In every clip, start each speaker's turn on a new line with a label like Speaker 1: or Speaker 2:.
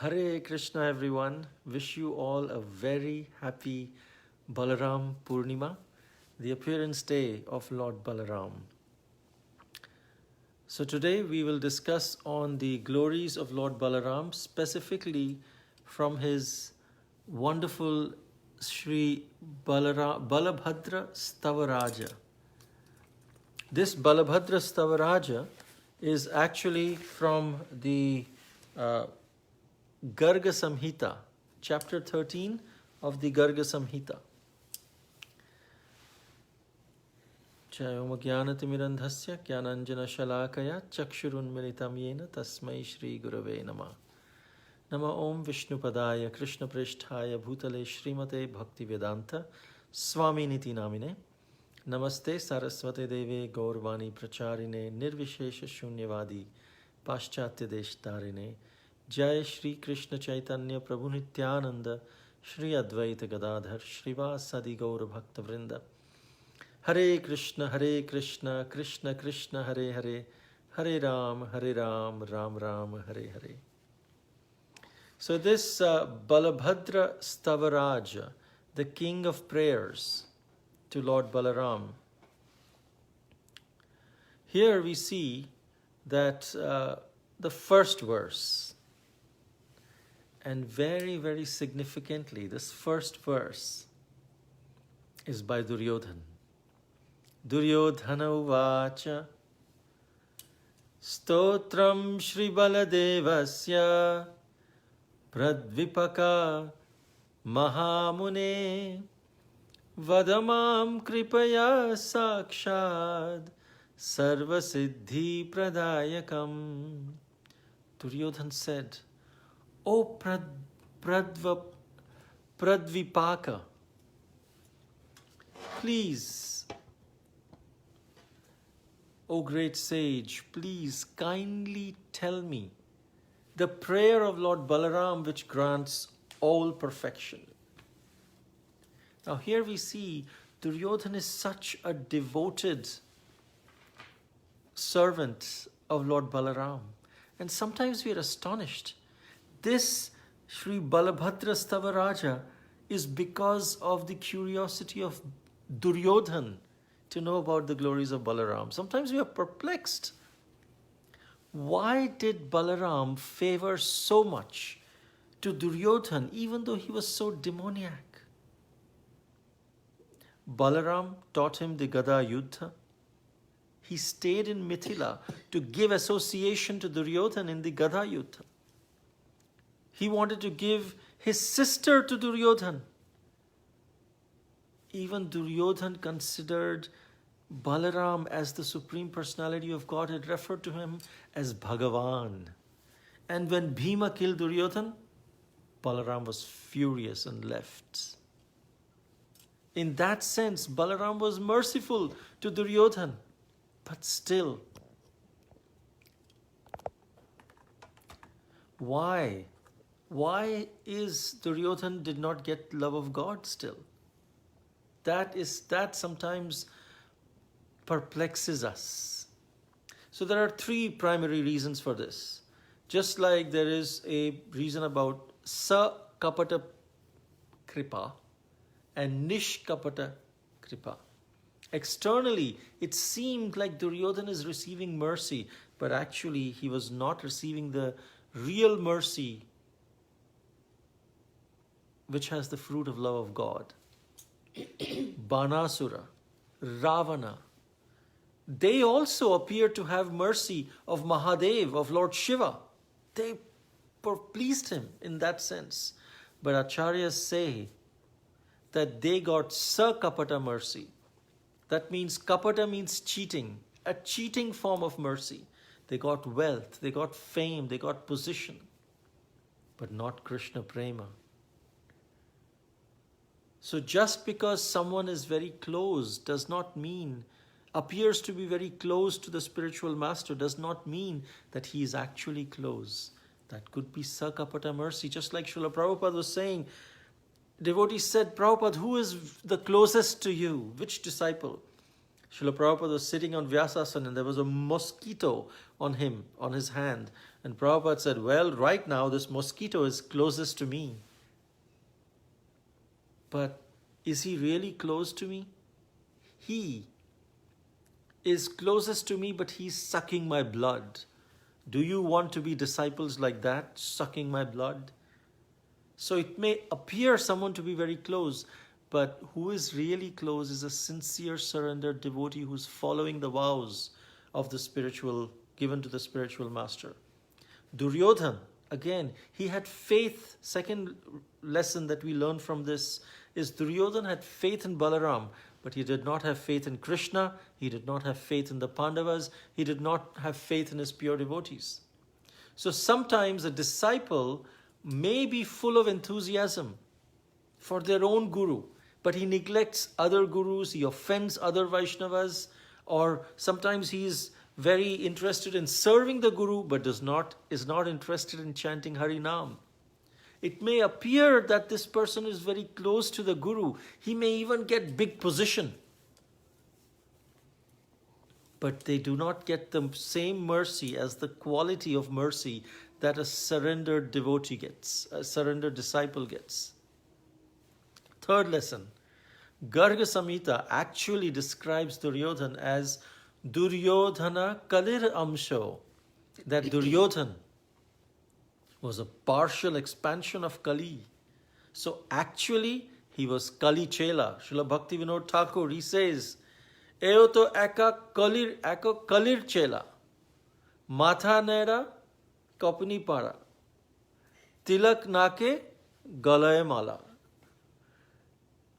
Speaker 1: Hare Krishna everyone. Wish you all a very happy Balaram Purnima, the appearance day of Lord Balaram. So today we will discuss on the glories of Lord Balaram, specifically from his wonderful Sri Balabhadra Stavaraja. This Balabhadra Stavaraja is actually from the Garga Samhita, chapter 13 of the Garga Samhita. Chayom Jnanatimirandhasya Jnananjana Shalakaya Chakshurunmilitam Yena Tasmai Shri Gurave Namah. Nama Om Vishnupadaya Krishna Prishthaya Bhutale Srimate Bhakti Vedanta Swami Niti Namine Namaste Saraswate Deve Gaurvani Pracharine Nirvishesha Shunyavadi Paschatya Deshtarine Jai Shri Krishna Chaitanya Prabhu Nityananda Shri Advaita Gadadhar Shrivasadi Gaura Bhakta Vrinda Hare Krishna Krishna Krishna Hare Hare Hare Ram Ram Ram Hare Hare. So this Balabhadra Stavaraja, the king of prayers to Lord Balaram, here we see that the first verse, and very, very significantly, this first verse is by Duryodhana. Duryodhana uvacha stotram Shri Baladevasya pradvipaka mahamune vadamam kripaya sakshad sarvasiddhi pradayakam. Duryodhana said, O Pradvipaka, please, O great sage, please kindly tell me the prayer of Lord Balaram which grants all perfection. Now here we see Duryodhana is such a devoted servant of Lord Balaram, and sometimes we are astonished. This Sri Balabhadra Stavaraja is because of the curiosity of Duryodhana to know about the glories of Balaram. Sometimes we are perplexed. Why did Balaram favor so much to Duryodhana even though he was so demoniac? Balaram taught him the Gada Yuddha. He stayed in Mithila to give association to Duryodhana in the Gada Yuddha. He wanted to give his sister to Duryodhana. Even Duryodhana considered Balaram as the Supreme Personality of Godhead, referred to him as Bhagavan. And when Bhima killed Duryodhana, Balaram was furious and left. In that sense, Balaram was merciful to Duryodhana, but still, why? Why is Duryodhana did not get love of God still? That sometimes perplexes us. So there are three primary reasons for this. Just like there is a reason about sa kapata kripa and nish kapata kripa. Externally, it seemed like Duryodhana is receiving mercy, but actually he was not receiving the real mercy which has the fruit of love of God. Banasura, Ravana, they also appear to have mercy of Mahadev, of Lord Shiva. They pleased him in that sense. But Acharyas say that they got sa-kapata mercy. That means kapata means cheating, a cheating form of mercy. They got wealth, they got fame, they got position, but not Krishna Prema. So just because someone is very close does not mean, appears to be very close to the spiritual master, does not mean that he is actually close. That could be sakapata mercy. Just like Srila Prabhupada was saying, devotees said, Prabhupada, who is the closest to you? Which disciple? Srila Prabhupada was sitting on Vyasasana and there was a mosquito on him, on his hand. And Prabhupada said, well, right now this mosquito is closest to me. But is he really close to me? He is closest to me, but he's sucking my blood. Do you want to be disciples like that, sucking my blood? So it may appear someone to be very close, but who is really close is a sincere surrendered devotee who's following the vows of the spiritual, given to the spiritual master. Duryodhana, again, he had faith. Second lesson that we learn from this is Duryodhana had faith in Balaram, but he did not have faith in Krishna, he did not have faith in the Pandavas, he did not have faith in his pure devotees. So sometimes a disciple may be full of enthusiasm for their own guru, but he neglects other gurus, he offends other Vaishnavas, or sometimes he is very interested in serving the guru but is not interested in chanting Harinam. It may appear that this person is very close to the guru. He may even get big position. But they do not get the same mercy as the quality of mercy that a surrendered devotee gets, a surrendered disciple gets. Third lesson, Garga Samhita actually describes Duryodhana as Duryodhana Kalir Amsho, that Duryodhana was a partial expansion of Kali. So actually, he was Kali Chela. Srila Bhakti Vinod Thakur, he says, Eo to eka Kalir Chela, Matha Nera Kapni Para, Tilak Nake Galaye Mala.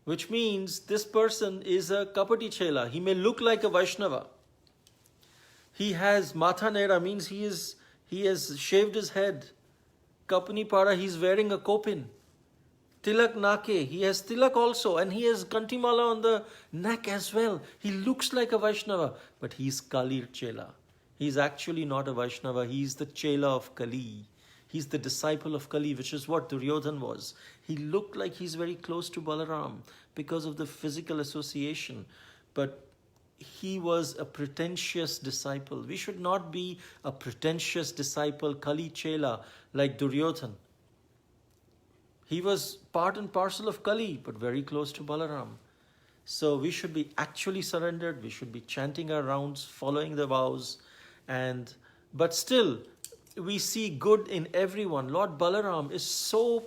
Speaker 1: Which means this person is a Kapati Chela. He may look like a Vaishnava. He has Matha Nera, means he has shaved his head. Kapni Para, he's wearing a kopin. Tilak Nake, he has tilak also, and he has Kantimala on the neck as well. He looks like a Vaishnava, but he's Kalir Chela. He's actually not a Vaishnava, he's the Chela of Kali. He's the disciple of Kali, which is what Duryodhana was. He looked like he's very close to Balaram because of the physical association, but he was a pretentious disciple. We should not be a pretentious disciple, Kali Chela, like Duryodhana. He was part and parcel of Kali, but very close to Balaram. So we should be actually surrendered. We should be chanting our rounds, following the vows, but still, we see good in everyone. Lord Balaram is so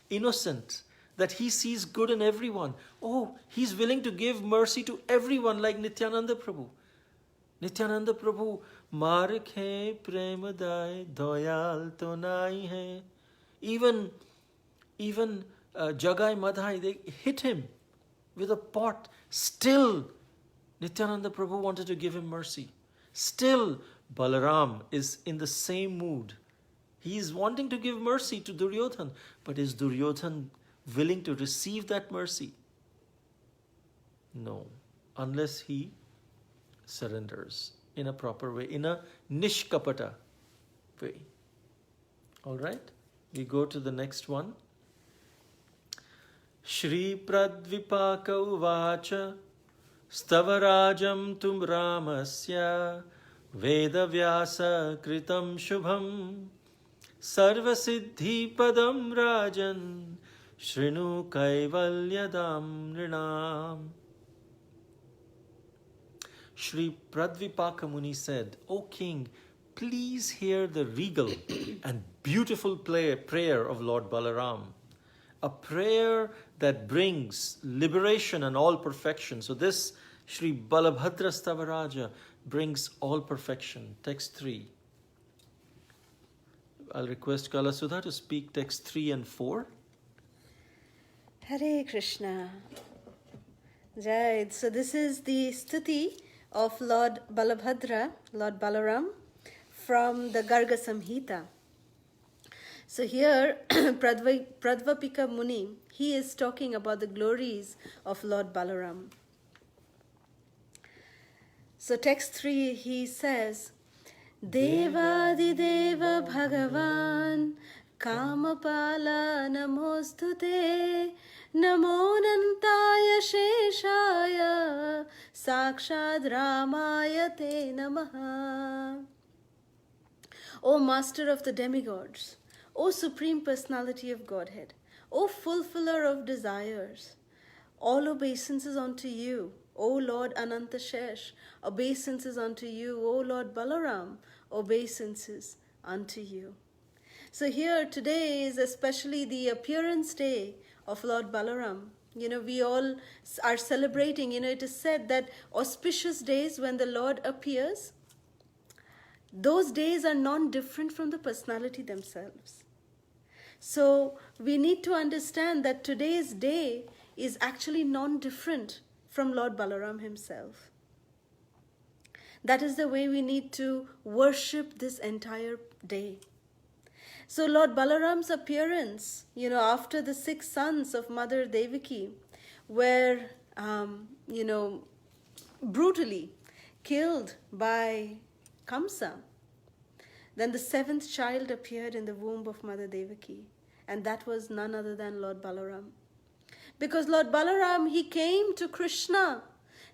Speaker 1: innocent that he sees good in everyone. Oh, he's willing to give mercy to everyone like Nityananda Prabhu. Nityananda Prabhu, Mar khe prem dai doyal to nai hai. Even Jagai Madhai, they hit him with a pot. Still, Nityananda Prabhu wanted to give him mercy. Still, Balaram is in the same mood. He is wanting to give mercy to Duryodhana, but is Duryodhana willing to receive that mercy? No, unless he surrenders in a proper way, in a nishkapata way. All right, we go to the next one. Shri Pradvipaka Uvacha Stavarajam Tum Ramasya Veda Vyasa Kritam Shubham Sarva Siddhi Padam Rajan Shrinu Kaivalyadam Nrinam. Shri Pradvipaka Muni said, O king, please hear the regal and beautiful prayer of Lord Balaram. A prayer that brings liberation and all perfection. So this Shri Balabhadra Stavaraja brings all perfection. Text 3. I'll request Kalasudha to speak text 3 and 4.
Speaker 2: Hare Krishna. Jai. So this is the stuti of Lord Balabhadra, Lord Balaram, from the Garga Samhita. So here, Pradvapika Muni, he is talking about the glories of Lord Balaram. So text 3, he says, Devadideva Bhagavan Kamapala Namostute Namo Nantaya Sheshaya Sakshad Ramaya Te Namaha. O Master of the demigods, O Supreme Personality of Godhead, O Fulfiller of desires, all obeisances unto you, O Lord Ananta Shesh, obeisances unto you, O Lord Balaram, obeisances unto you. So here today is especially the appearance day of Lord Balaram. We all are celebrating, it is said that auspicious days when the Lord appears, those days are non-different from the personality themselves. So we need to understand that today's day is actually non-different from Lord Balaram himself. That is the way we need to worship this entire day. So Lord Balaram's appearance, after the 6 sons of Mother Devaki were, brutally killed by Kamsa, then the 7th child appeared in the womb of Mother Devaki, and that was none other than Lord Balaram. Because Lord Balaram, he came to Krishna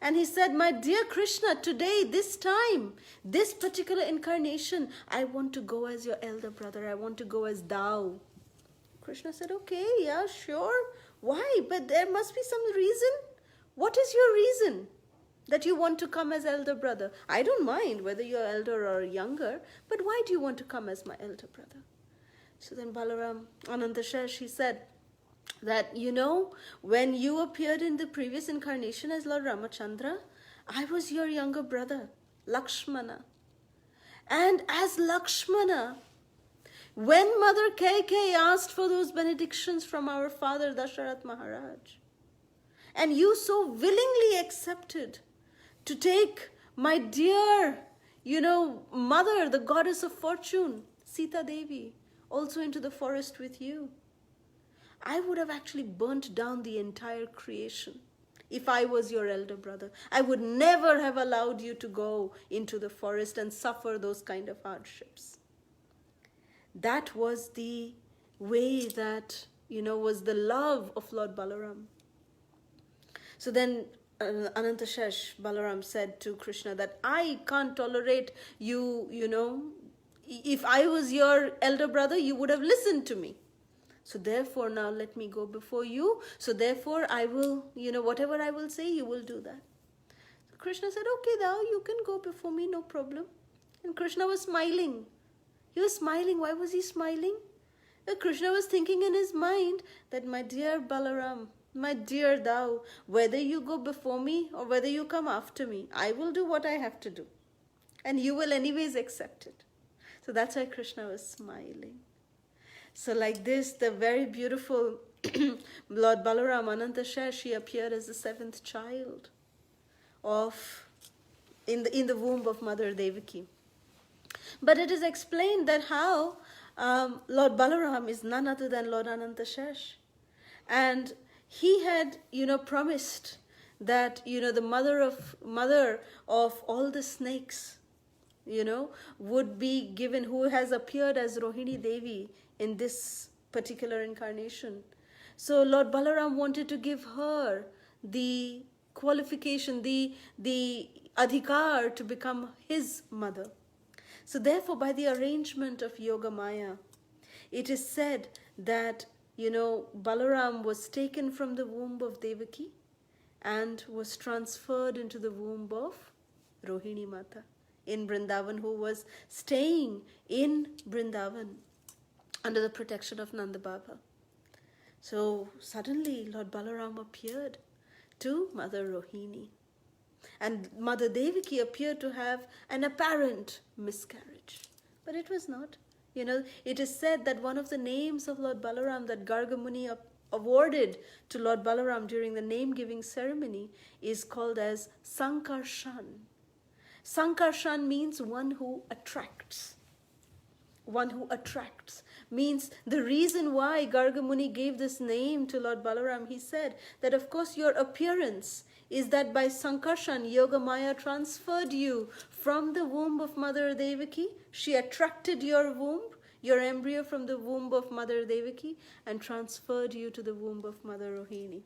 Speaker 2: and he said, my dear Krishna, today, this time, this particular incarnation, I want to go as your elder brother. I want to go as thou. Krishna said, okay, yeah, sure. Why? But there must be some reason. What is your reason that you want to come as elder brother? I don't mind whether you're elder or younger, but why do you want to come as my elder brother? So then Balaram, Anantashesh, he said, that when you appeared in the previous incarnation as Lord Ramachandra, I was your younger brother, Lakshmana. And as Lakshmana, when Mother Kaikeyi asked for those benedictions from our father Dasharath Maharaj, and you so willingly accepted to take my dear, mother, the goddess of fortune, Sita Devi, also into the forest with you, I would have actually burnt down the entire creation if I was your elder brother. I would never have allowed you to go into the forest and suffer those kind of hardships. That was the way that, was the love of Lord Balaram. So then Anantashesh, Balaram said to Krishna that I can't tolerate you, if I was your elder brother, you would have listened to me. So therefore now let me go before you. So therefore I will, whatever I will say, you will do that. So Krishna said, okay, thou, you can go before me, no problem. And Krishna was smiling. He was smiling. Why was he smiling? Krishna was thinking in his mind that my dear Balaram, my dear thou, whether you go before me or whether you come after me, I will do what I have to do. And you will anyways accept it. So that's why Krishna was smiling. So like this, the very beautiful Lord Balaram Anantashesh, he appeared as the 7th child in the womb of Mother Devaki. But it is explained that how Lord Balaram is none other than Lord Anantashesh. And he had, promised that, the mother of all the snakes, would be given, who has appeared as Rohini Devi in this particular incarnation. So Lord Balaram wanted to give her the qualification, the adhikar to become his mother. So therefore, by the arrangement of Yoga Maya, it is said that, Balaram was taken from the womb of Devaki and was transferred into the womb of Rohini Mata in Vrindavan, who was staying in Vrindavan under the protection of Nanda Baba. So suddenly Lord Balaram appeared to Mother Rohini. And Mother Devaki appeared to have an apparent miscarriage. But it was not. It is said that one of the names of Lord Balaram that Garga Muni awarded to Lord Balaram during the name-giving ceremony is called as Sankarshan. Sankarshan means one who attracts. One who attracts. Means the reason why Garga Muni gave this name to Lord Balaram, he said that of course your appearance is that by Sankarshan, Yoga Maya transferred you from the womb of Mother Devaki. She attracted your womb, your embryo from the womb of Mother Devaki and transferred you to the womb of Mother Rohini.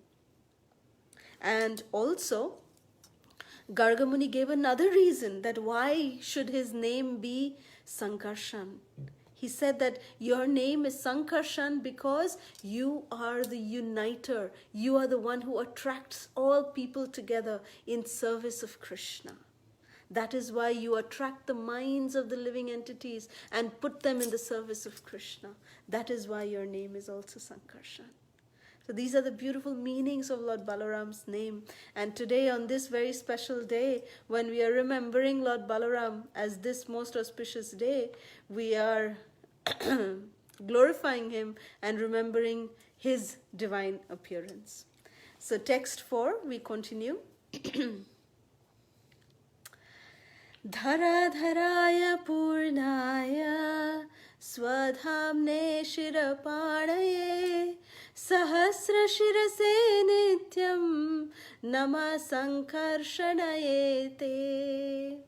Speaker 2: And also, Garga Muni gave another reason that why should his name be Sankarshan. He said that your name is Sankarshan because you are the uniter. You are the one who attracts all people together in service of Krishna. That is why you attract the minds of the living entities and put them in the service of Krishna. That is why your name is also Sankarshan. So these are the beautiful meanings of Lord Balaram's name. And today, on this very special day, when we are remembering Lord Balaram as this most auspicious day, we are glorifying him and remembering his divine appearance. So text 4, we continue. Dharadharaya Purnaya Swadhamne Shirapanaya Sahasra Shirase Nityam Nama Sankarshanayete.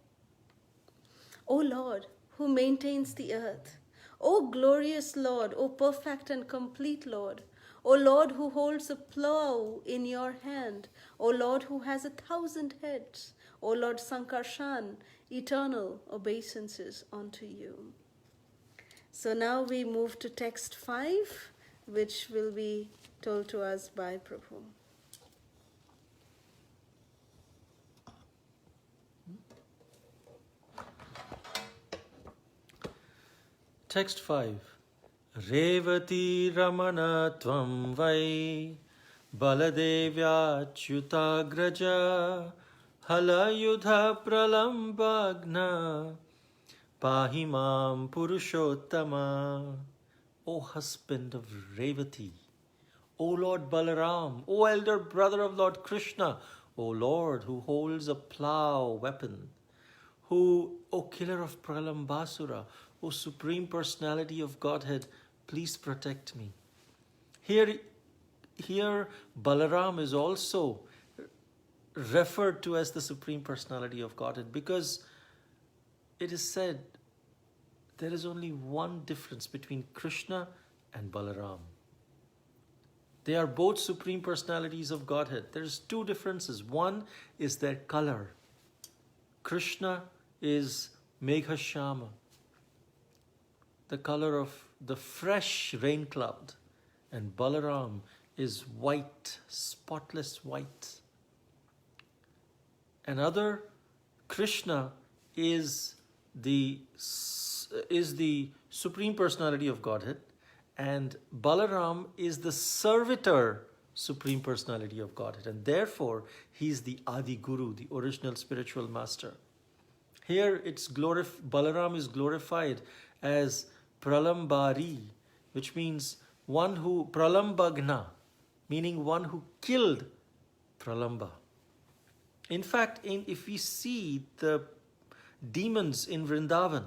Speaker 2: O Lord, who maintains the earth, O glorious Lord, O perfect and complete Lord, O Lord who holds a plow in your hand, O Lord who has 1,000 heads, O Lord Sankarshan, eternal obeisances unto you. So now we move to text 5, which will be told to us by Prabhu.
Speaker 1: Text 5. Revati Ramana Tvam Vai Baladevya Achyutagraja Halayudha Pralambagna Pahimam Purushottama. O husband of Revati, O Lord Balaram, O elder brother of Lord Krishna, O Lord who holds a plow weapon, who, O killer of Pralambasura, O Supreme Personality of Godhead, please protect me. Here Balaram is also referred to as the Supreme Personality of Godhead because it is said there is only one difference between Krishna and Balaram. They are both Supreme Personalities of Godhead. There's two differences. One is their color. Krishna is Meghashama, the color of the fresh rain cloud, and Balaram is white, spotless white. Another, Krishna is the Supreme Personality of Godhead, and Balaram is the servitor Supreme Personality of Godhead, and therefore he is the Adi Guru, the original spiritual master. Here Balaram is glorified as Pralambari, which means one who, Pralambagna, meaning one who killed Pralamba. In fact, if we see the demons in Vrindavan,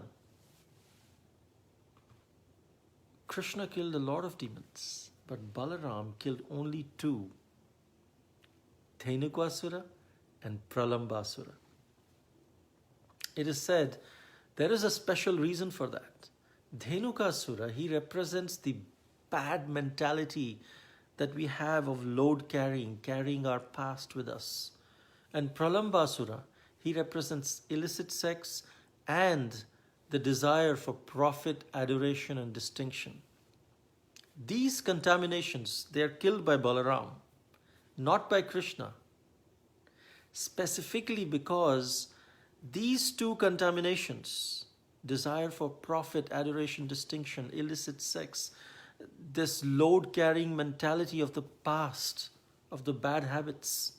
Speaker 1: Krishna killed a lot of demons, but Balaram killed only 2, Dhenukasura and Pralambasura. It is said there is a special reason for that. Dhenukasura, he represents the bad mentality that we have of load carrying our past with us. And Pralambasura, he represents illicit sex and the desire for profit, adoration, and distinction. These contaminations, they are killed by Balaram, not by Krishna. Specifically because these 2 contaminations, desire for profit, adoration, distinction, illicit sex, this load-carrying mentality of the past, of the bad habits,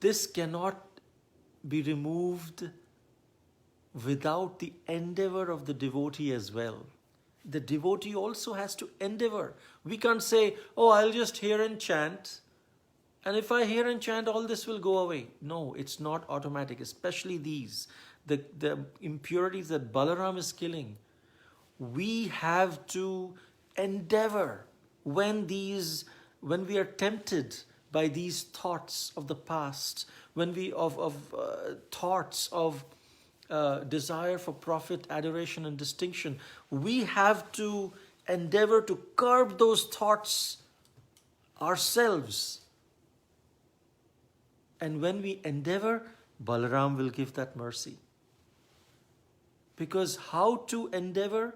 Speaker 1: this cannot be removed without the endeavor of the devotee as well. The devotee also has to endeavor. We can't say, oh, I'll just hear and chant, and if I hear and chant, all this will go away. No, it's not automatic, especially these. The impurities that Balaram is killing. We have to endeavor when we are tempted by these thoughts of the past, when we thoughts of desire for profit, adoration, and distinction, we have to endeavor to curb those thoughts ourselves. And when we endeavor, Balaram will give that mercy. Because how to endeavor,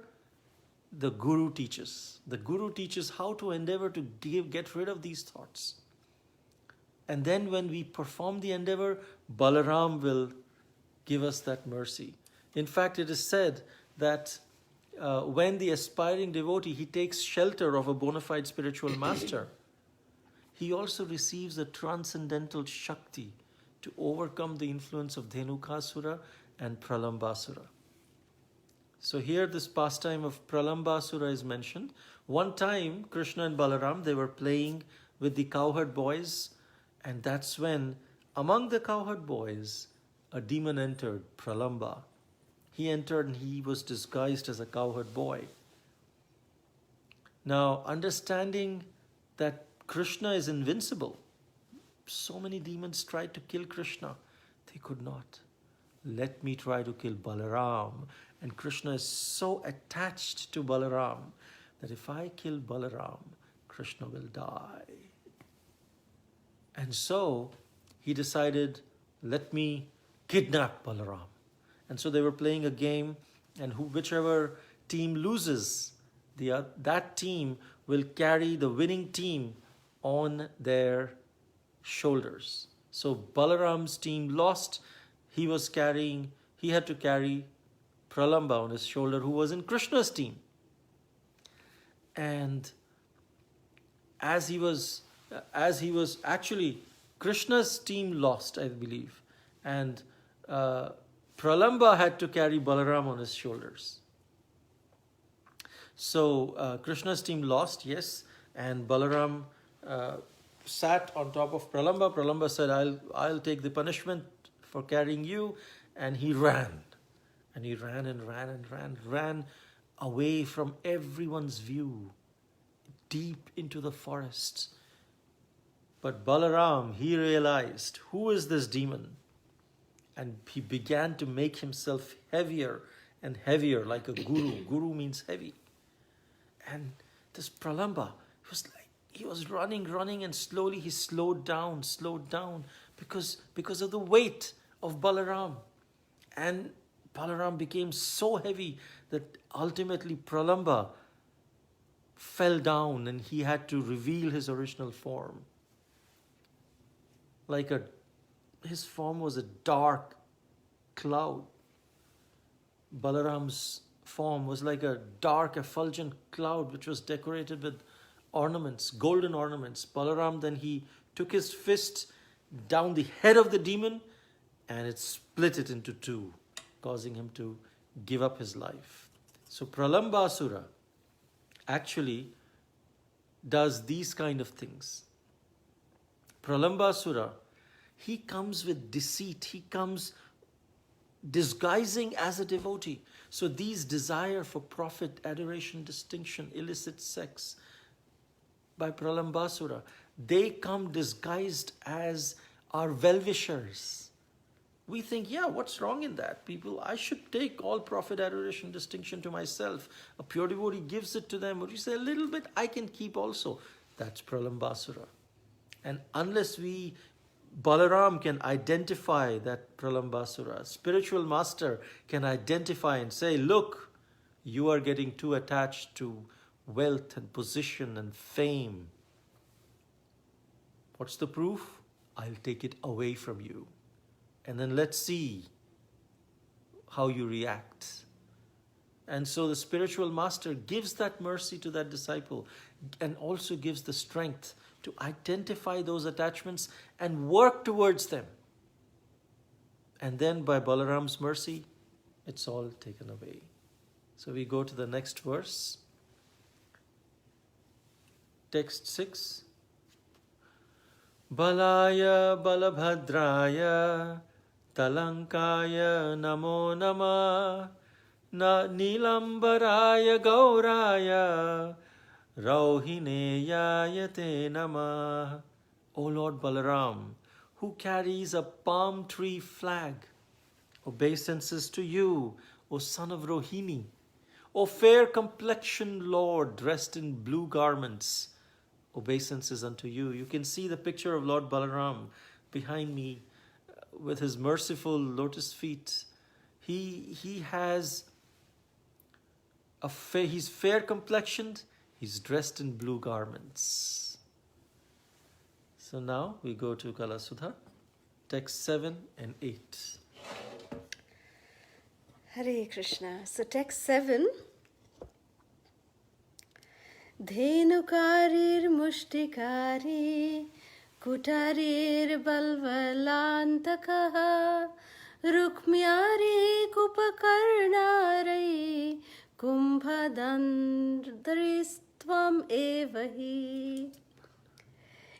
Speaker 1: the Guru teaches. The Guru teaches how to endeavor to get rid of these thoughts. And then when we perform the endeavor, Balaram will give us that mercy. In fact, it is said that when the aspiring devotee, he takes shelter of a bona fide spiritual master, he also receives a transcendental Shakti to overcome the influence of Dhenukasura and Pralambasura. So here this pastime of Pralambasura is mentioned. One time, Krishna and Balaram, they were playing with the cowherd boys, and that's when, among the cowherd boys, a demon entered, Pralamba. He entered and he was disguised as a cowherd boy. Now, understanding that Krishna is invincible, so many demons tried to kill Krishna. They could not. Let me try to kill Balaram. And Krishna is so attached to Balaram that if I kill Balaram, Krishna will die. And so he decided, let me kidnap Balaram. And so they were playing a game, and whichever team loses, that team will carry the winning team on their shoulders. So Balaram's team lost. He had to carry Pralamba on his shoulder, who was in Krishna's team. And as he was actually, Krishna's team lost, I believe. And Pralamba had to carry Balaram on his shoulders. So Krishna's team lost, yes, and Balaram sat on top of Pralamba. Pralamba said, I'll take the punishment for carrying you. And he ran. And he ran away from everyone's view, deep into the forest. But Balaram, he realized, who is this demon? And he began to make himself heavier and heavier, like a guru. Guru means heavy. And this Pralamba, he was running, and slowly he slowed down because of the weight of Balaram. And Balaram became so heavy that ultimately Pralamba fell down and he had to reveal his original form. His form was a dark cloud. Balaram's form was like a dark, effulgent cloud which was decorated with ornaments, golden ornaments. Balaram, then he took his fist down the head of the demon and it split it into two, causing him to give up his life. So Pralambasura actually does these kind of things. Pralambasura, he comes with deceit. He comes disguising as a devotee. So these desire for profit, adoration, distinction, illicit sex by Pralambasura, they come disguised as our well-wishers. We think, yeah, what's wrong in that? I should take all profit, adoration, distinction to myself. A pure devotee gives it to them. But you say, a little bit I can keep also. That's Pralambasura. And unless Balaram can identify that Pralambasura, spiritual master can identify and say, look, you are getting too attached to wealth and position and fame. What's the proof? I'll take it away from you. And then let's see how you react. And so the spiritual master gives that mercy to that disciple and also gives the strength to identify those attachments and work towards them. And then by Balaram's mercy, it's all taken away. So we go to the next verse. Text 6. Balaya Balabhadraya Talankaya Namo Nama Na Nilambaraya Gauraya Rauhineyayate Namah. O Lord Balaram, who carries a palm tree flag, obeisances to you, O son of Rohini, O fair complexioned Lord dressed in blue garments, obeisances unto you. You can see the picture of Lord Balaram behind me with his merciful lotus feet. He has He's fair complexioned, he's dressed in blue garments. So now we go to Kalasudha, text 7 and 8.
Speaker 2: Hare Krishna. So text 7. Dhenukarir mushtikari kutarir balvalantakaha rukmyari kupakarnari kumbhadandristvam evahi.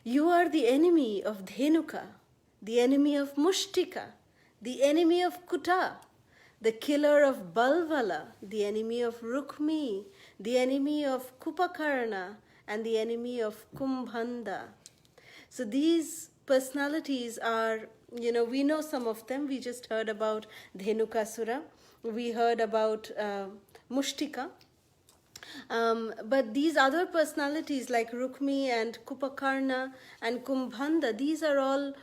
Speaker 2: You are the enemy of Dhenuka, the enemy of Mushtika, the enemy of Kuta, the killer of Balvala, the enemy of Rukmi, the enemy of Kupakarna, and the enemy of Kumbhanda. So these personalities are, we know some of them. We just heard about Dhenukasura. We heard about Mushtika. But these other personalities like Rukmi and Kupakarna and Kumbhanda, these are all,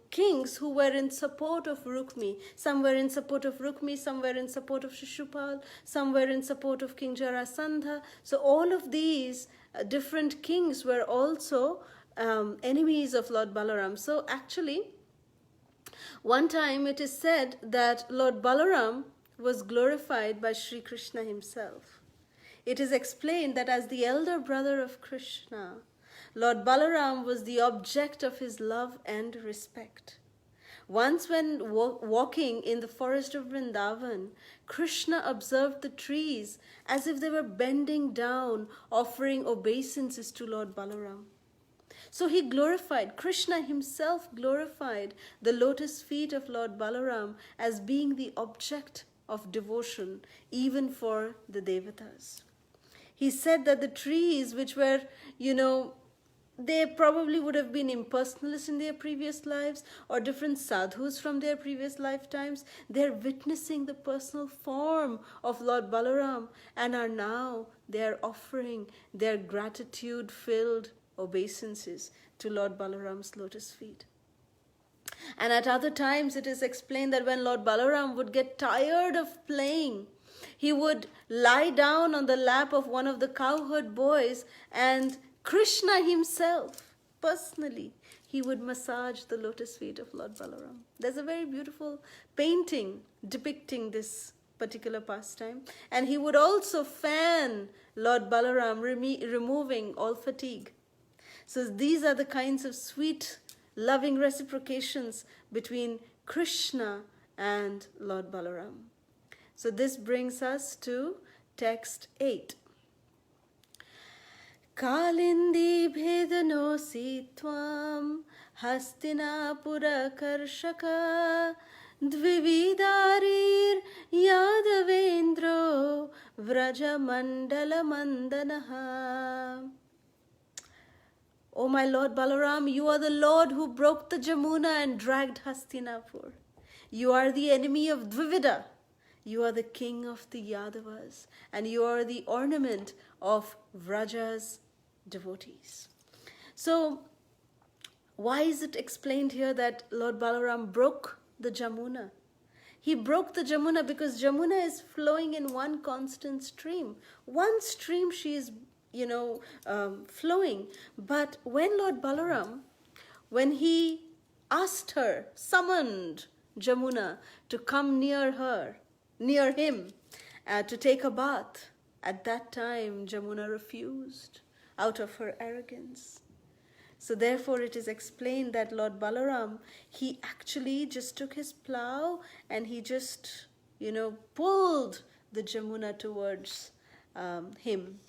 Speaker 2: kings who were in support of Rukmi. Some were in support of Rukmi, some were in support of Shishupal, some were in support of King Jarasandha. So all of these different kings were also enemies of Lord Balaram. So actually, one time it is said that Lord Balaram was glorified by Sri Krishna himself. It is explained that as the elder brother of Krishna, Lord Balaram was the object of his love and respect. Once when walking in the forest of Vrindavan, Krishna observed the trees as if they were bending down, offering obeisances to Lord Balaram. So he glorified, Krishna himself glorified the lotus feet of Lord Balaram as being the object of devotion even for the Devatas. He said that the trees which were, they probably would have been impersonalists in their previous lives or different sadhus from their previous lifetimes. They're witnessing the personal form of Lord Balaram and are now, they're offering their gratitude-filled obeisances to Lord Balaram's lotus feet. And at other times it is explained that when Lord Balaram would get tired of playing, he would lie down on the lap of one of the cowherd boys and Krishna himself, personally, he would massage the lotus feet of Lord Balaram. There's a very beautiful painting depicting this particular pastime. And he would also fan Lord Balaram, removing all fatigue. So these are the kinds of sweet, loving reciprocations between Krishna and Lord Balaram. So this brings us to text 8. Kalindi bhedanosi tvam hastinapura karshaka dvividarir yadavendro vraja mandala mandanaha. O my Lord Balaram, you are the Lord who broke the Jamuna and dragged Hastinapur. You are the enemy of Dvivida. You are the king of the Yadavas. And you are the ornament of Vraja's devotees. So, why is it explained here that Lord Balaram broke the Jamuna? He broke the Jamuna because Jamuna is flowing in one constant stream. One stream she is flowing. But when Lord Balaram, when he asked her, summoned Jamuna to come near him, to take a bath, at that time Jamuna refused out of her arrogance. So therefore it is explained that Lord Balaram, he actually just took his plow and he just, pulled the Jamuna towards him.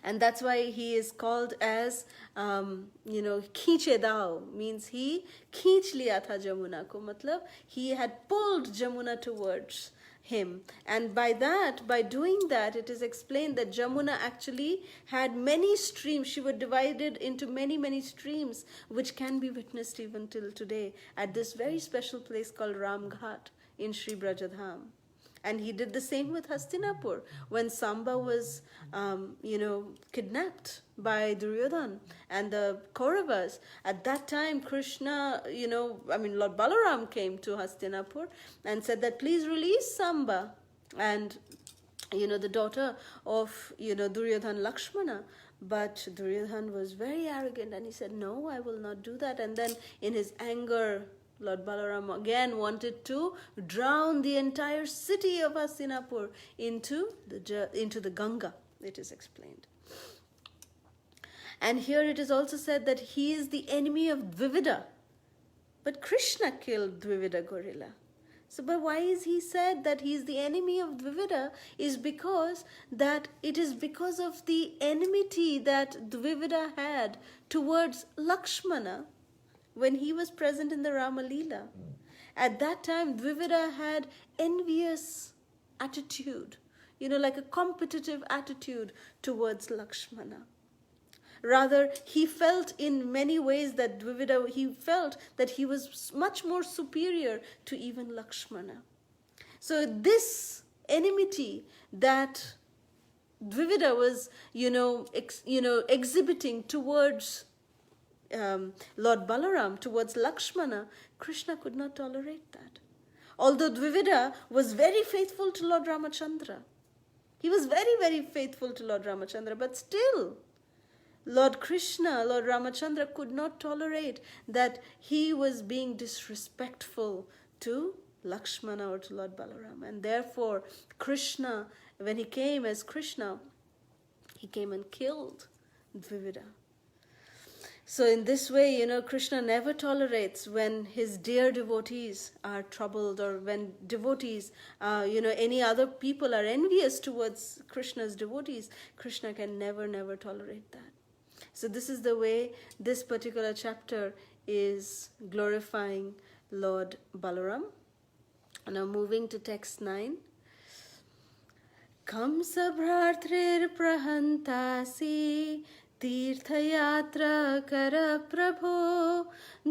Speaker 2: And that's why he is called as, Khiche dao, means he khich liya tha Jamuna ko, matlab he had pulled Jamuna towards him. And by doing that, it is explained that Jamuna actually had many streams. She was divided into many, many streams, which can be witnessed even till today at this very special place called Ramghat in Sri Brajadham. And he did the same with Hastinapur when Samba was, kidnapped by Duryodhana and the Kauravas. At that time, Krishna, Lord Balaram came to Hastinapur and said that please release Samba. And the daughter of, Duryodhana Lakshmana. But Duryodhana was very arrogant and he said, no, I will not do that. And then in his anger, Lord Balaram again wanted to drown the entire city of Hastinapur into the Ganga, it is explained. And here it is also said that he is the enemy of Dvivida. But Krishna killed Dvivida gorilla. So, but why is he said that he is the enemy of Dvivida? Is because that it is because of the enmity that Dvivida had towards Lakshmana when he was present in the Rama Leela. At that time, Dvivida had envious attitude, like a competitive attitude towards Lakshmana. Rather, he felt in many ways that Dvivida, he felt that he was much more superior to even Lakshmana. So this enmity that Dvivida was, exhibiting towards Lord Balaram, towards Lakshmana, Krishna could not tolerate that. Although Dvivida was very faithful to Lord Ramachandra. He was very, very faithful to Lord Ramachandra, but still, Lord Krishna, Lord Ramachandra could not tolerate that he was being disrespectful to Lakshmana or to Lord Balaram. And therefore, Krishna, when he came as Krishna, he came and killed Dvivida. So in this way, Krishna never tolerates when his dear devotees are troubled, or when devotees, any other people are envious towards Krishna's devotees. Krishna can never, never tolerate that. So this is the way this particular chapter is glorifying Lord Balaram. Now moving to text 9. Kamsa bhartrir prahantasi तीर्थयात्रा कर प्रभो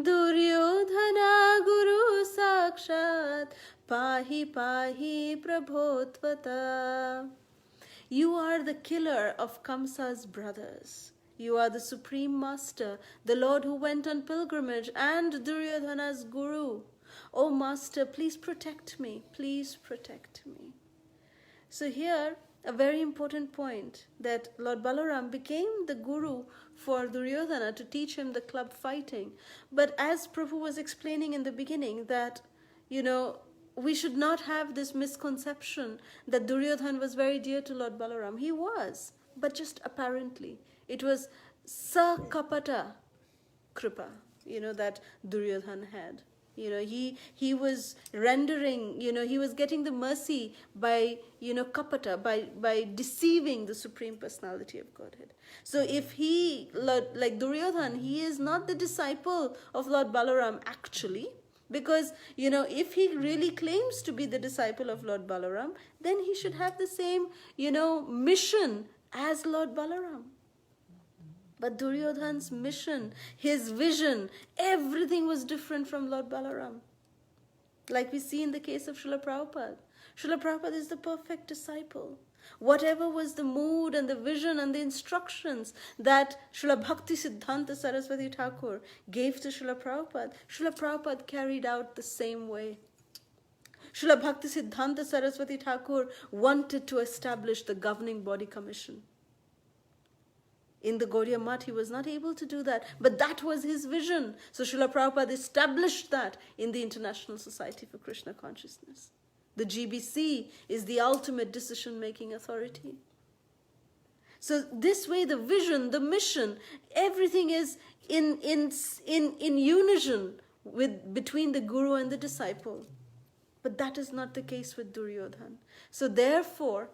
Speaker 2: दुर्योधना गुरु साक्षात पाहि पाहि प्रभो त्वता. You are the killer of Kamsa's brothers. You are the supreme master, the Lord who went on pilgrimage and Duryodhana's guru. O master, please protect me. Please protect me. So here, a very important point, that Lord Balaram became the guru for Duryodhana to teach him the club fighting. But as Prabhu was explaining in the beginning, that, we should not have this misconception that Duryodhana was very dear to Lord Balaram. He was, but just apparently. It was sakapata kripa, that Duryodhana had. He was rendering, he was getting the mercy by, kapata, by deceiving the Supreme Personality of Godhead. So if he, like Duryodhana, he is not the disciple of Lord Balaram actually, because, if he really claims to be the disciple of Lord Balaram, then he should have the same, mission as Lord Balaram. But Duryodhana's mission, his vision, everything was different from Lord Balaram. Like we see in the case of Srila Prabhupada. Srila Prabhupada is the perfect disciple. Whatever was the mood and the vision and the instructions that Srila Bhakti Siddhanta Saraswati Thakur gave to Srila Prabhupada carried out the same way. Srila Bhakti Siddhanta Saraswati Thakur wanted to establish the governing body commission. In the Gaudiya Math, he was not able to do that, but that was his vision. So Srila Prabhupada established that in the International Society for Krishna Consciousness. The GBC is the ultimate decision-making authority. So this way, the vision, the mission, everything is in unison between the guru and the disciple. But that is not the case with Duryodhana. So therefore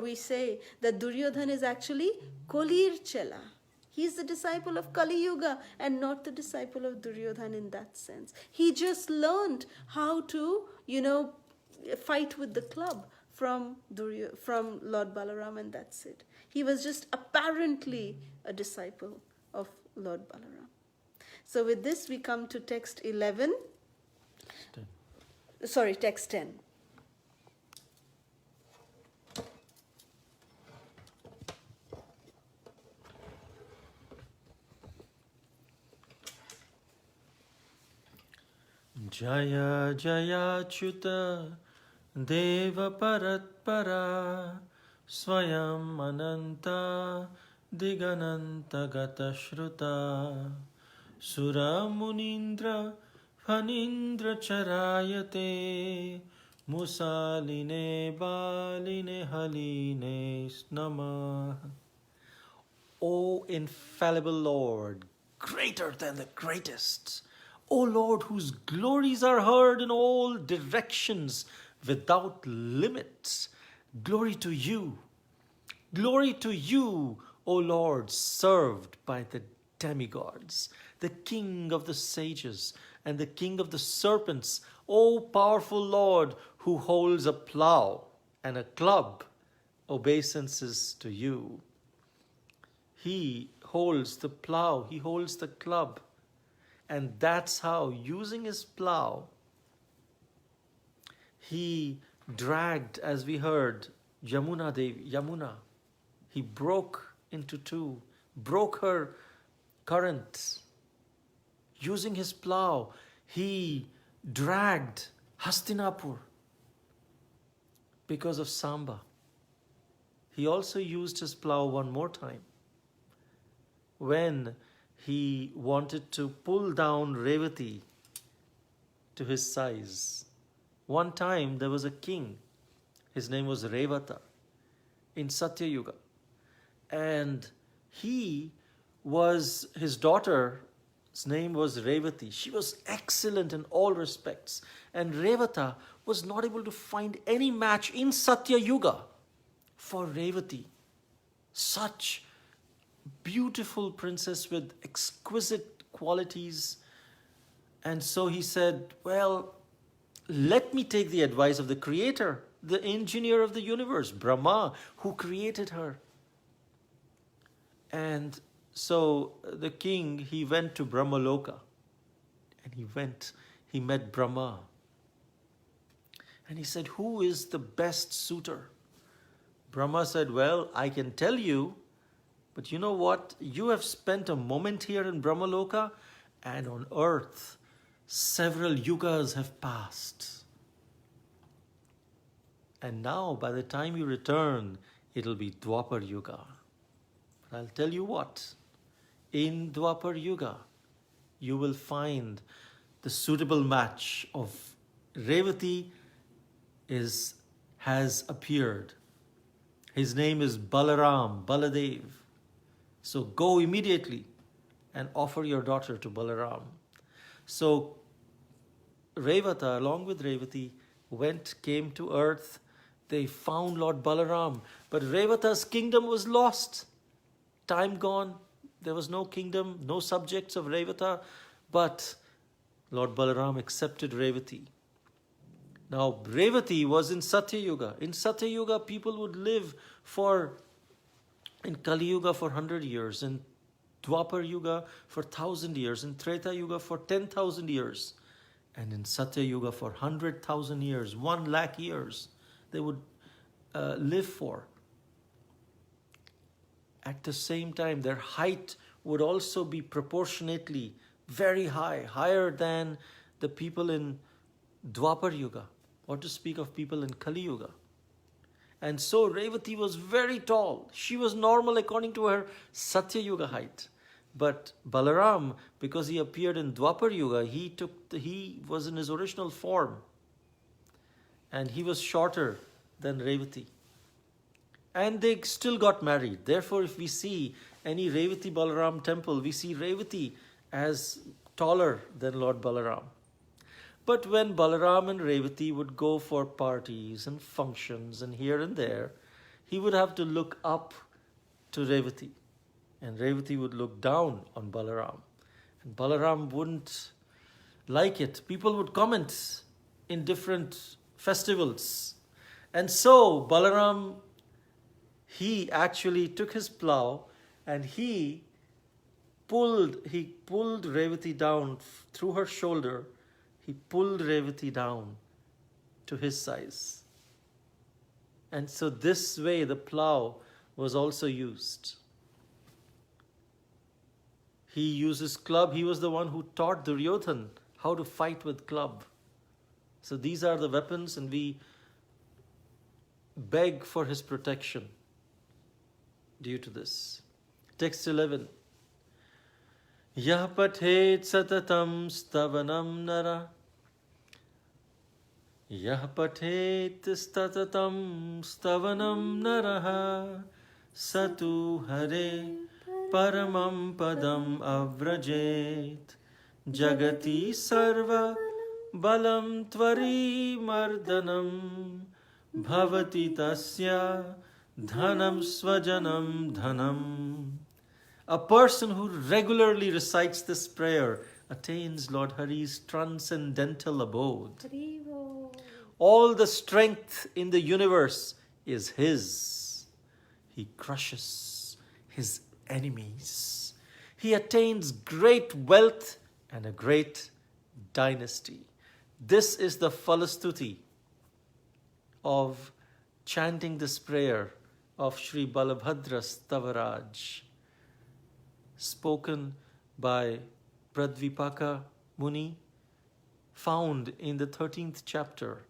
Speaker 2: we say that Duryodhana is actually Kolir Chela. He is the disciple of Kali Yuga and not the disciple of Duryodhana in that sense. He just learned how to, fight with the club from Lord Balaram, and that's it. He was just apparently a disciple of Lord Balaram. So with this we come to text 11. Sorry, text 10.
Speaker 1: Jaya Jaya Chuta Deva Paratpara Swayam Ananta Digananta Gata Shruta Sura Munindra Phanindra Charayate Musaline Baline Haline Snama. O infallible Lord, greater than the greatest, O Lord, whose glories are heard in all directions without limits, glory to you. Glory to you, O Lord, served by the demigods, the king of the sages and the king of the serpents, O powerful Lord, who holds a plow and a club, obeisances to you. He holds the plow, he holds the club, and that's how, using his plow, he dragged, as we heard, Yamuna. He broke into two, broke her current. Using his plow, he dragged Hastinapur because of Samba. He also used his plow one more time when he wanted to pull down Revati to his size. One time there was a king, his name was Revata, in Satya Yuga. And his daughter's name was Revati. She was excellent in all respects. And Revata was not able to find any match in Satya Yuga for Revati. Such beautiful princess with exquisite qualities. And so he said, well, let me take the advice of the creator, the engineer of the universe, Brahma, who created her. And so the king, he went to Brahmaloka, and he met Brahma. And he said, who is the best suitor? Brahma said, well, I can tell you, but you know what? You have spent a moment here in Brahmaloka, and on earth, several yugas have passed. And now, by the time you return, it'll be Dwapar Yuga. But I'll tell you what, in Dwapar Yuga, you will find the suitable match of Revati has appeared. His name is Balaram, Baladev. So go immediately and offer your daughter to Balaram. So Revata, along with Revati, came to earth. They found Lord Balaram. But Revata's kingdom was lost. Time gone. There was no kingdom, no subjects of Revata. But Lord Balaram accepted Revati. Now, Revati was in Satya Yuga. In Satya Yuga, people would live in Kali Yuga for 100 years, in Dwapar Yuga for 1,000 years, in Treta Yuga for 10,000 years, and in Satya Yuga for 100,000 years, 1 lakh years, they would live for. At the same time, their height would also be proportionately very high, higher than the people in Dwapar Yuga, or to speak of people in Kali Yuga. And so Revati was very tall. She was normal according to her Satya Yuga height. But Balaram, because he appeared in Dwapar Yuga, he was in his original form. And he was shorter than Revati. And they still got married. Therefore, if we see any Revati Balaram temple, we see Revati as taller than Lord Balaram. But when Balaram and Revati would go for parties and functions and here and there, he would have to look up to Revati. And Revati would look down on Balaram. And Balaram wouldn't like it. People would comment in different festivals. And so Balaram, he actually took his plow and he pulled Revati down through her shoulder. He pulled Revati down to his size. And so this way the plow was also used. He uses club. He was the one who taught Duryodhana how to fight with club. So these are the weapons, and we beg for his protection due to this. Text 11. Yah pathet satatam stavanam nara. Yah pathet satatam stavanam naraha. Satu hare paramam padam avrajet. Jagati sarva balam tvari mardanam. Bhavati tasya dhanam svajanam dhanam. A person who regularly recites this prayer attains Lord Hari's transcendental abode.
Speaker 2: Haribo.
Speaker 1: All the strength in the universe is his. He crushes his enemies. He attains great wealth and a great dynasty. This is the falastuti of chanting this prayer of Sri Balabhadra Stavaraj, spoken by Pradvipaka Muni, found in the 13th chapter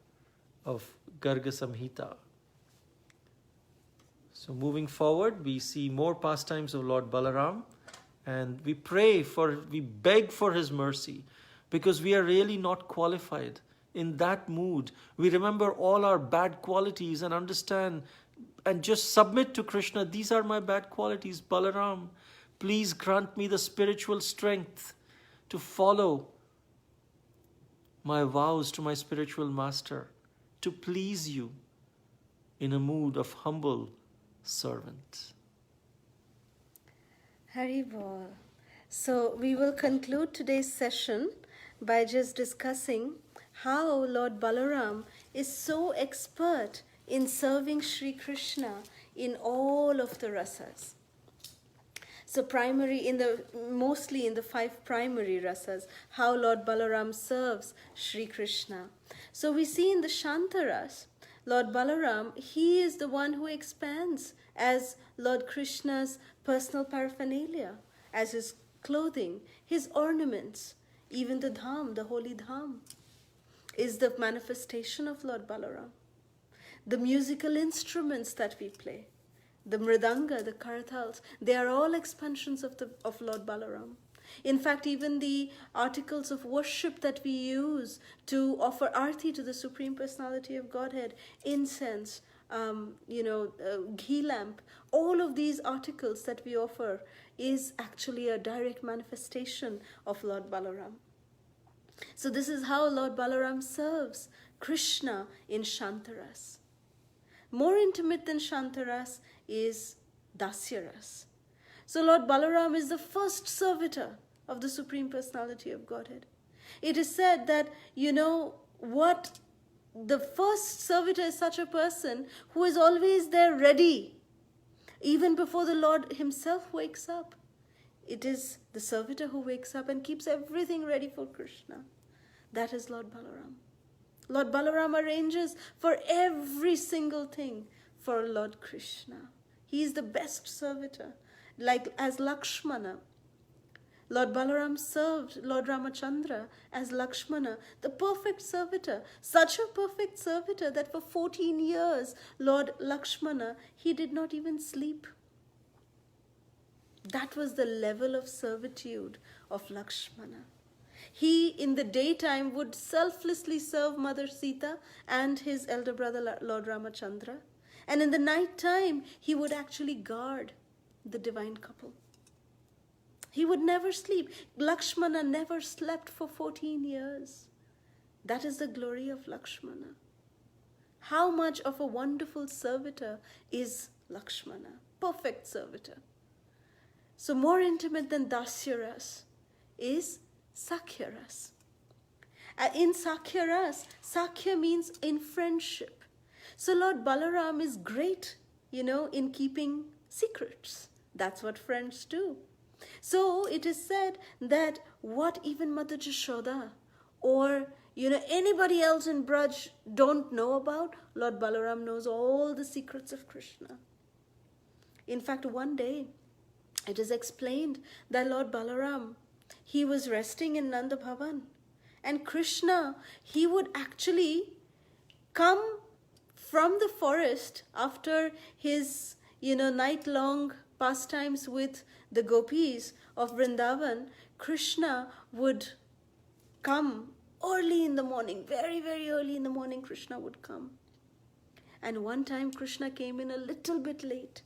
Speaker 1: of Garga Samhita. So moving forward, we see more pastimes of Lord Balaram, and we beg for his mercy, because we are really not qualified. In that mood, we remember all our bad qualities and understand and just submit to Krishna. These are my bad qualities, Balaram. Please grant me the spiritual strength to follow my vows to my spiritual master, to please you in a mood of humble servant.
Speaker 2: Haribol. So we will conclude today's session by just discussing how Lord Balaram is so expert in serving Sri Krishna in all of the rasas. So mostly in the 5 primary rasas, how Lord Balaram serves Sri Krishna. So we see in the Shantaras, Lord Balaram, he is the one who expands as Lord Krishna's personal paraphernalia, as his clothing, his ornaments, even the dham, the holy dham, is the manifestation of Lord Balaram. The musical instruments that we play, the mridanga, the karatals, they are all expansions of Lord Balaram. In fact, even the articles of worship that we use to offer arti to the Supreme Personality of Godhead, incense, ghee lamp, all of these articles that we offer is actually a direct manifestation of Lord Balaram. So this is how Lord Balaram serves Krishna in Shantaras. More intimate than Shantaras is Dasyaras. So Lord Balaram is the first servitor of the Supreme Personality of Godhead. It is said that, the first servitor is such a person who is always there ready, even before the Lord himself wakes up. It is the servitor who wakes up and keeps everything ready for Krishna. That is Lord Balaram. Lord Balaram arranges for every single thing for Lord Krishna. He is the best servitor. Like as Lakshmana, Lord Balaram served Lord Ramachandra as Lakshmana, the perfect servitor. Such a perfect servitor that for 14 years, Lord Lakshmana, he did not even sleep. That was the level of servitude of Lakshmana. He, in the daytime, would selflessly serve Mother Sita and his elder brother, Lord Ramachandra. And in the night time, he would actually guard the divine couple. He would never sleep. Lakshmana never slept for 14 years. That is the glory of Lakshmana. How much of a wonderful servitor is Lakshmana? Perfect servitor. So more intimate than Dasyaras is Sakhyaras. In Sakhyaras, Sakhya means in friendship. So Lord Balaram is great, in keeping secrets. That's what friends do. So it is said that what even Mother Jashoda or anybody else in Braj don't know about, Lord Balaram knows all the secrets of Krishna. In fact, one day it is explained that Lord Balaram, he was resting in Nanda Bhavan, and Krishna, he would actually come from the forest, after his, night-long pastimes with the gopis of Vrindavan, Krishna would come early in the morning, very, very early in the morning, Krishna would come. And one time Krishna came in a little bit late.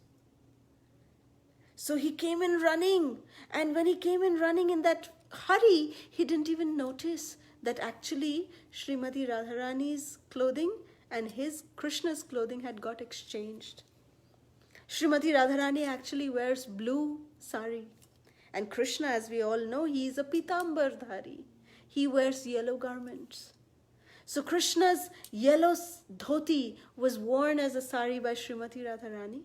Speaker 2: So he came in running. And when he came in running in that hurry, he didn't even notice that actually Srimati Radharani's clothing and his Krishna's clothing had got exchanged. Srimati Radharani actually wears blue sari. And Krishna, as we all know, he is a pitambardhari. He wears yellow garments. So Krishna's yellow dhoti was worn as a sari by Srimati Radharani,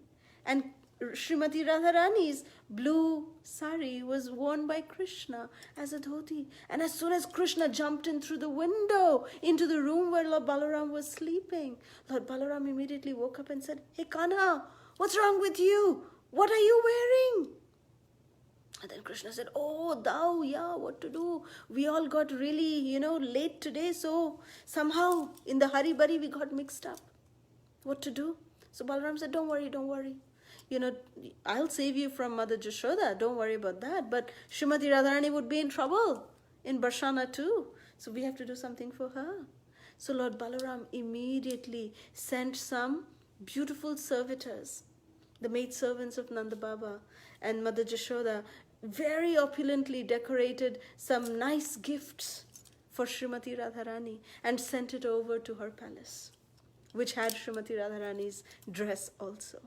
Speaker 2: and Srimati Radharani's blue sari was worn by Krishna as a dhoti. And as soon as Krishna jumped in through the window into the room where Lord Balaram was sleeping, Lord Balaram immediately woke up and said, "Hey Kanha, what's wrong with you? What are you wearing?" And then Krishna said, "Oh, thou, yeah, what to do? We all got really, late today, so somehow in the hurry-burry we got mixed up. What to do?" So Balaram said, don't worry. I'll save you from Mother Jashoda. Don't worry about that. But Srimati Radharani would be in trouble in Barshana too. So we have to do something for her. So Lord Balaram immediately sent some beautiful servitors, the maidservants of Nanda Baba and Mother Jashoda, very opulently decorated some nice gifts for Srimati Radharani and sent it over to her palace, which had Srimati Radharani's dress also.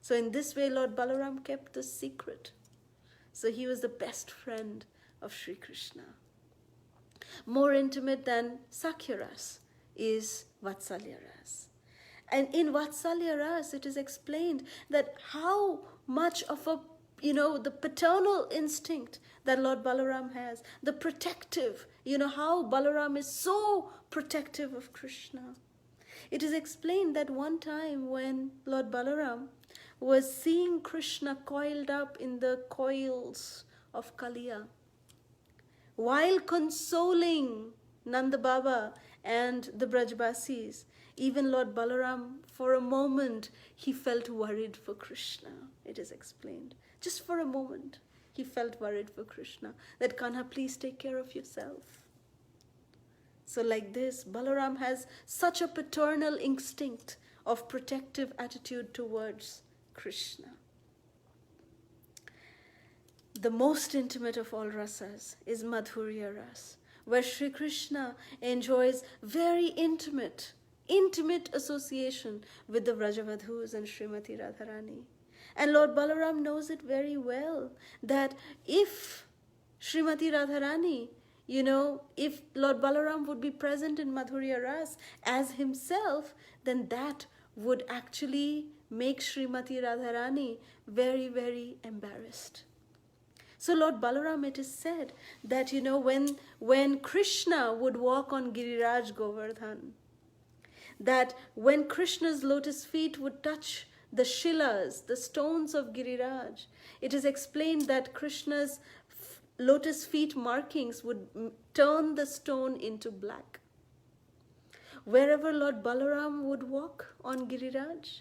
Speaker 2: So in this way, Lord Balaram kept the secret. So he was the best friend of Sri Krishna. More intimate than Sakhya Ras is Vatsalya Ras. And in Vatsalya Ras, it is explained that how much of the paternal instinct that Lord Balaram has, the protective, how Balaram is so protective of Krishna. It is explained that one time when Lord Balaram was seeing Krishna coiled up in the coils of Kaliya, while consoling Nanda Baba and the Brajbasis, even Lord Balaram, for a moment, he felt worried for Krishna. It is explained. Just for a moment, he felt worried for Krishna. That, "Kanha, please take care of yourself." So like this, Balaram has such a paternal instinct of protective attitude towards Krishna. The most intimate of all rasas is Madhuri Aras, where Sri Krishna enjoys very intimate association with the Vrajavadhus and Srimati Radharani. And Lord Balaram knows it very well, that if Srimati Radharani, if Lord Balaram would be present in Madhuri Aras as himself, then that would actually make Srimati Radharani very, very embarrassed. So Lord Balaram, it is said that, when Krishna would walk on Giriraj Govardhan, that when Krishna's lotus feet would touch the shilas, the stones of Giriraj, it is explained that Krishna's lotus feet markings would turn the stone into black. Wherever Lord Balaram would walk on Giriraj,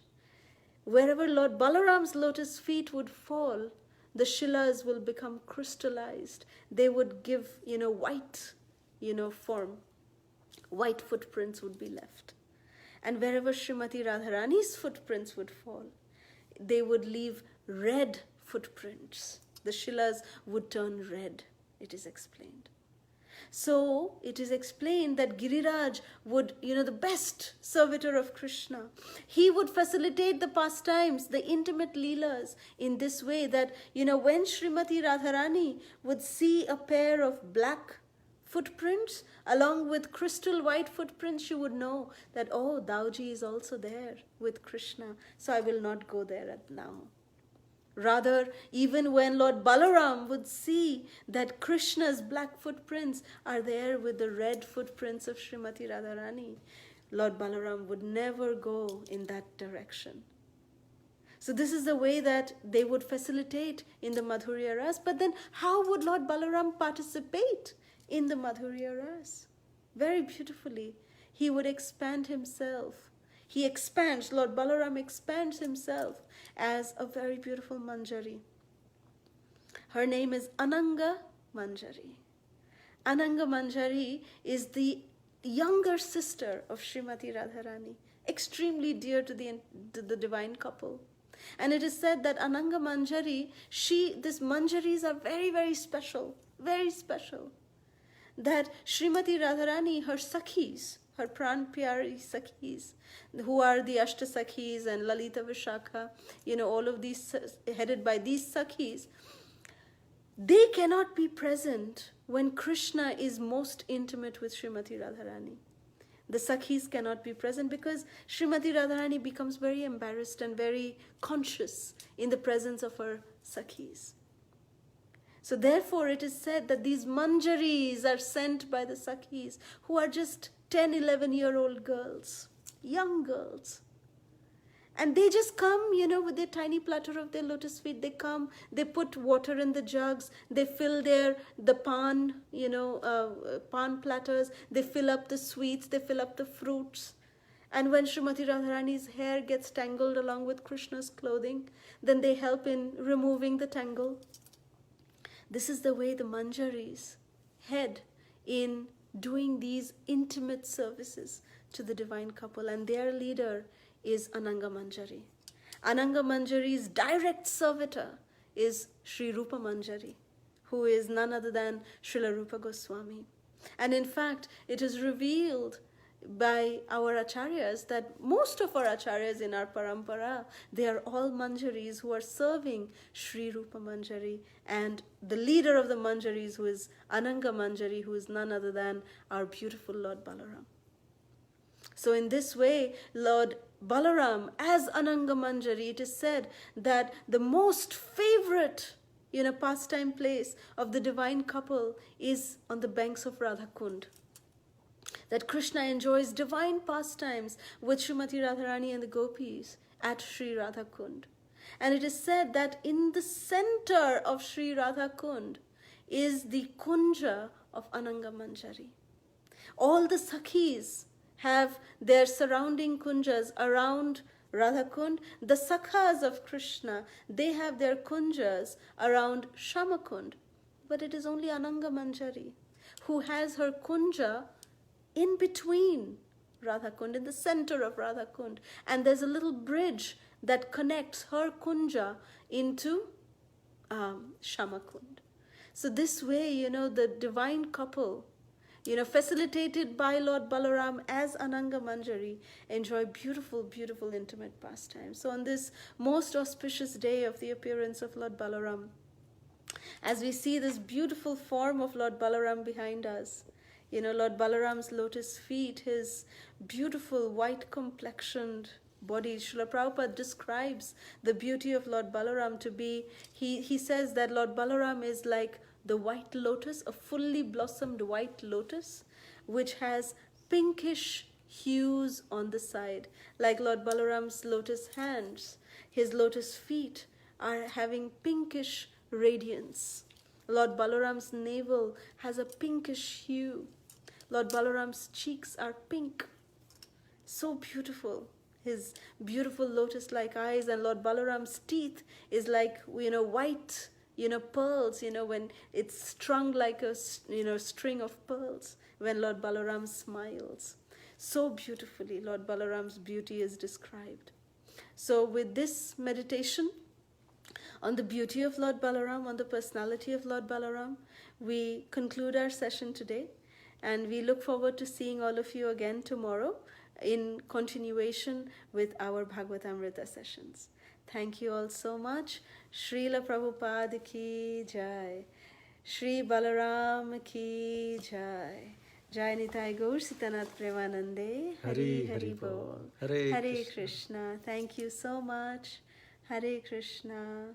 Speaker 2: wherever Lord Balaram's lotus feet would fall, the shilas will become crystallized. They would give, white, form. White footprints would be left. And wherever Srimati Radharani's footprints would fall, they would leave red footprints. The shilas would turn red, it is explained. So it is explained that Giriraj would, the best servitor of Krishna, he would facilitate the pastimes, the intimate leelas in this way that, when Srimati Radharani would see a pair of black footprints along with crystal white footprints, she would know that, oh, Dauji is also there with Krishna, so I will not go there now. Rather, even when Lord Balaram would see that Krishna's black footprints are there with the red footprints of Srimati Radharani, Lord Balaram would never go in that direction. So this is the way that they would facilitate in the Madhuri Aras. But then how would Lord Balaram participate in the Madhuri Aras? Very beautifully, he would expand himself. he expands, Lord Balaram expands himself as a very beautiful Manjari. Her name is Ananga Manjari. Ananga Manjari is the younger sister of Srimati Radharani, extremely dear to the divine couple. And it is said that Ananga Manjari, these Manjaris are very, very special, very special. That Srimati Radharani, her Sakhis, her Pran Pyari Sakhis, who are the Ashta Sakhis and Lalita Vishakha, all of these headed by these Sakhis, they cannot be present when Krishna is most intimate with Srimati Radharani. The Sakhis cannot be present because Srimati Radharani becomes very embarrassed and very conscious in the presence of her Sakhis. So therefore it is said that these Manjaris are sent by the Sakhis, who are just 10, 11-year-old girls, young girls. And they just come, with their tiny platter of their lotus feet. They come, they put water in the jugs, they fill the pan, pan platters, they fill up the sweets, they fill up the fruits. And when Srimati Radharani's hair gets tangled along with Krishna's clothing, then they help in removing the tangle. This is the way the Manjaris head in doing these intimate services to the divine couple. And their leader is Ananga Manjari. Ananga Manjari's direct servitor is Sri Rupa Manjari, who is none other than Srila Rupa Goswami. And in fact, it is revealed by our acharyas that most of our acharyas in our parampara, they are all Manjaris who are serving Sri Rupa Manjari, and the leader of the Manjaris, who is Ananga Manjari, who is none other than our beautiful Lord Balaram. So in this way, Lord Balaram, as Ananga Manjari, it is said that the most favorite pastime place of the divine couple is on the banks of Radha Kund. That Krishna enjoys divine pastimes with Srimati Radharani and the gopis at Sri Radha Kund. And it is said that in the center of Sri Radha Kund is the kunja of Ananga Manjari. All the Sakhis have their surrounding kunjas around Radha Kund. The Sakhas of Krishna, they have their kunjas around Shama Kund. But it is only Ananga Manjari who has her kunja in between Radha Kund, in the center of Radha Kund. And there's a little bridge that connects her kunja into Shama Kund. So this way, the divine couple, facilitated by Lord Balaram as Ananga Manjari, enjoy beautiful, beautiful intimate pastimes. So on this most auspicious day of the appearance of Lord Balaram, as we see this beautiful form of Lord Balaram behind us, Lord Balaram's lotus feet, his beautiful white complexioned body. Srila Prabhupada describes the beauty of Lord Balaram to be, he says that Lord Balaram is like the white lotus, a fully blossomed white lotus, which has pinkish hues on the side. Like Lord Balaram's lotus hands, his lotus feet are having pinkish radiance. Lord Balaram's navel has a pinkish hue. Lord Balaram's cheeks are pink. So beautiful. His beautiful lotus-like eyes, and Lord Balaram's teeth is like, white, pearls, when it's strung like a, string of pearls when Lord Balaram smiles. So beautifully, Lord Balaram's beauty is described. So with this meditation on the beauty of Lord Balaram, on the personality of Lord Balaram, we conclude our session today. And we look forward to seeing all of you again tomorrow in continuation with our Bhagavatamrita sessions. Thank you all so much. Srila Prabhupada ki jai. Shri Balaram ki jai. Jai Nitai Gaur Sitanath Premanande. Hari Hari Bol. Hare Krishna. Thank you so much. Hare Krishna.